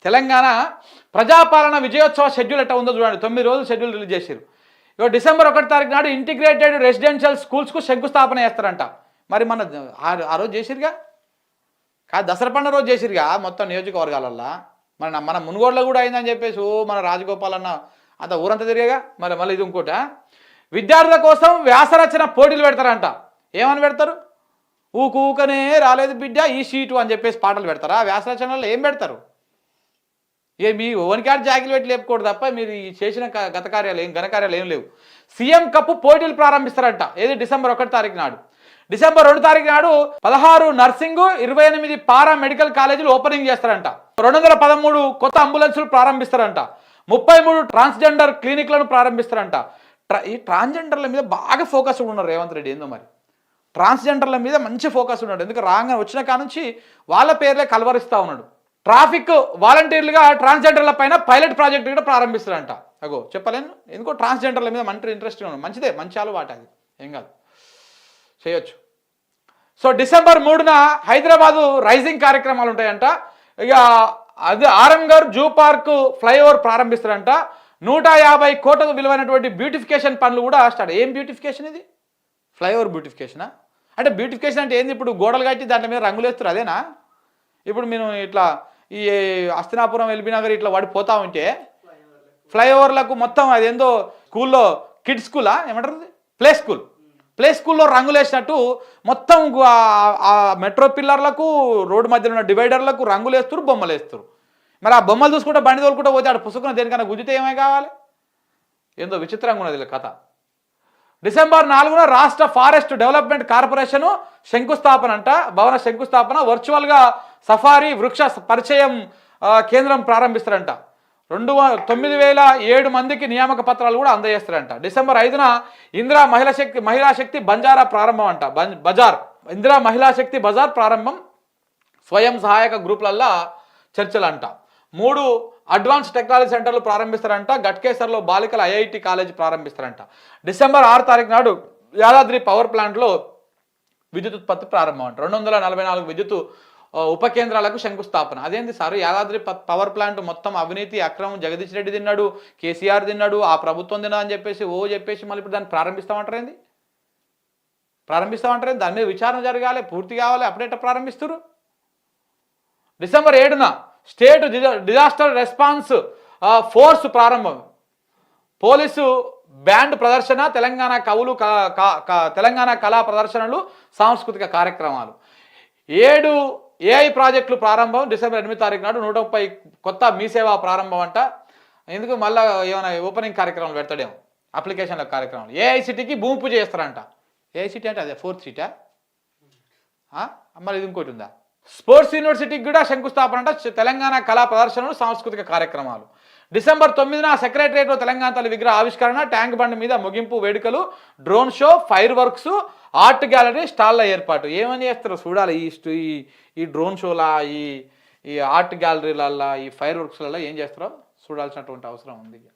తెలంగాణ ప్రజాపాలన విజయోత్సవ షెడ్యూల్ ఎట్లా ఉందో చూడండి. 9 రోజులు షెడ్యూల్ రిలీజ్ చేశారు. ఇక డిసెంబర్ 1 తారీఖు నాడు ఇంటిగ్రేటెడ్ రెసిడెన్షియల్ స్కూల్స్కు శంకుస్థాపన చేస్తారంట. మరి మన ఆ రోజు చేసిరుగా, కాదు దసరా పండుగ రోజు చేసిరుగా మొత్తం నియోజకవర్గాలల్లో. మన మునుగోడులో కూడా అయిందని చెప్పేసి మన రాజగోపాల్ అన్న అంత ఊరంతా తిరిగాగా. మళ్ళీ ఇది ఇంకోట, విద్యార్థుల కోసం వ్యాసరచన పోటీలు పెడతారంట. ఏమని పెడతారు? ఊకనే రాలేదు బిడ్డ ఈ సీటు అని చెప్పేసి పాటలు పెడతారా? వ్యాసరచనలో ఏం పెడతారు? మీ ఓనికాడు జాగిలు పెట్టి లేపుకోడు తప్ప మీరు చేసిన గత కార్యాలు ఏం ఘనకార్యాలు ఏం లేవు. సీఎం కప్పు పోటీలు ప్రారంభిస్తారంట. ఏది డిసెంబర్ 1 తారీఖు నాడు. డిసెంబర్ 2 తారీఖు నాడు 16 నర్సింగ్ 28 పారా మెడికల్ కాలేజీలు ఓపెనింగ్ చేస్తారంట. 213 కొత్త అంబులెన్సులు ప్రారంభిస్తారంట. 33 ట్రాన్స్జెండర్ క్లినిక్లను ప్రారంభిస్తారంట. ఈ ట్రాన్స్జెండర్ల మీద బాగా ఫోకస్ ఉన్నారు రేవంత్ రెడ్డి. ఏందో మరి ట్రాన్స్జెండర్ల మీద మంచి ఫోకస్ ఉన్నాడు. ఎందుకు రాగా వచ్చిన కానుంచి వాళ్ళ పేర్లే కలవరిస్తూ ఉన్నాడు. ట్రాఫిక్ వాలంటీర్లుగా ట్రాన్స్జెండర్ల పైన పైలట్ ప్రాజెక్ట్ కూడా ప్రారంభిస్తారంట. అగో చెప్పలేను ఎందుకో ట్రాన్స్జెండర్ల మీద మంచి ఇంట్రెస్ట్ ఉన్నాడు. మంచిదే, మంచి అలవాటు, అది ఏం కాదు, చేయొచ్చు. సో డిసెంబర్ 3న హైదరాబాదు రైజింగ్ కార్యక్రమాలు ఉంటాయంట. ఇక అది ఆరంగర్ జూ పార్క్ ఫ్లైఓవర్ ప్రారంభిస్తారంట. 150 కోట్లకు విలువైనటువంటి బ్యూటిఫికేషన్ పనులు కూడా స్టార్ట్. ఏం బ్యూటిఫికేషన్ ఇది? ఫ్లైఓవర్ బ్యూటిఫికేషనా? అంటే బ్యూటిఫికేషన్ అంటే ఏంది? ఇప్పుడు గోడలు కట్టి దాంట్లో మీద రంగులు వేస్తారు అదేనా? ఇప్పుడు మీరు ఇట్లా ఈ హస్తినాపురం ఎల్బీ నగర్ ఇట్లా పడిపోతా ఉంటే ఫ్లైఓవర్లకు మొత్తం అదేందో స్కూల్లో కిడ్స్ స్కూలా ఏమంటారు, ప్లే స్కూల్లో రంగులు వేసినట్టు మొత్తం ఆ మెట్రో పిల్లర్లకు రోడ్డు మధ్యలో ఉన్న డివైడర్లకు రంగులు వేస్తారు, బొమ్మలు వేస్తారు. మరి ఆ బొమ్మలు చూసుకుంటే బండి తోలుకుంటూ పోతే ఆడ పుసుకున్న దేనికన్నా గుద్దితే ఏమై కావాలి? ఏందో విచిత్రంగా ఉన్నది కథ. డిసెంబర్ 4న రాష్ట్ర ఫారెస్ట్ డెవలప్మెంట్ కార్పొరేషన్ శంకుస్థాపన అంట. భవన శంకుస్థాపన. వర్చువల్గా సఫారీ వృక్ష పరిచయం కేంద్రం ప్రారంభిస్తారంట. 9,007 మందికి నియామక పత్రాలు కూడా అందజేస్తారంట. డిసెంబర్ 5న ఇందిరా మహిళా శక్తి బంజారా ప్రారంభం అంట. ఇందిరా మహిళా శక్తి బజార్ ప్రారంభం. స్వయం సహాయక గ్రూపులల్లో చర్చలు అంట. 3 అడ్వాన్స్ టెక్నాలజీ సెంటర్లు ప్రారంభిస్తారంట. గట్కేసర్లో బాలికల ఐఐటి కాలేజ్ ప్రారంభిస్తారంట. డిసెంబర్ 6 తారీఖు నాడు యాదాద్రి పవర్ ప్లాంట్లో విద్యుత్ ఉత్పత్తి ప్రారంభం అంట. 244 విద్యుత్ ఉప కేంద్రాలకు శంకుస్థాపన. అదేంటి సార్, యాదాద్రి పవర్ ప్లాంట్ మొత్తం అవినీతి అక్రమం, జగదీష్ రెడ్డి తిన్నాడు, కేసీఆర్ తిన్నాడు, ఆ ప్రభుత్వం తిన్నా అని చెప్పేసి మళ్ళీ ఇప్పుడు దాన్ని ప్రారంభిస్తామంటారేంది? దాని మీద విచారణ జరగాలి, పూర్తి కావాలి, అప్పుడేట ప్రారంభిస్తారు. డిసెంబర్ 7న స్టేట్ డిజాస్టర్ రెస్పాన్స్ ఫోర్స్ ప్రారంభం. పోలీసు బ్యాండ్ ప్రదర్శన, తెలంగాణ కవులు తెలంగాణ కళా ప్రదర్శనలు, సాంస్కృతిక కార్యక్రమాలు. 7 ఏఐ ప్రాజెక్టులు ప్రారంభం. డిసెంబర్ 8 తారీఖు నాడు 130 కొత్త మీ సేవ ప్రారంభం అంట. ఎందుకు మళ్ళీ ఏమైనా ఓపెనింగ్ కార్యక్రమాలు పెడతాడేమో, అప్లికేషన్ల కార్యక్రమాలు. ఏఐసిటీకి భూమి పూజ చేస్తారంట. ఏఐసిటీ అంటే అదే 4th సీటా? మరి ఇది ఇంకోటి ఉందా? స్పోర్ట్స్ యూనివర్సిటీకి కూడా శంకుస్థాపన అంట. తెలంగాణ కళా ప్రదర్శనలు, సాంస్కృతిక కార్యక్రమాలు. డిసెంబర్ 9న సెక్రటరియట్లో తెలంగాణ తల్లి విగ్రహ ఆవిష్కరణ, ట్యాంక్ బండ్ మీద ముగింపు వేడుకలు, drone show, fireworks, art gallery, స్టాల్ల ఏర్పాటు. ఏమని చేస్తారో చూడాలి. ఈ డ్రోన్ షోలా, ఈ ఆర్ట్ గ్యాలరీలల్లో, ఈ ఫైర్ వర్క్స్లలో ఏం చేస్తారో చూడాల్సినటువంటి అవసరం ఉంది.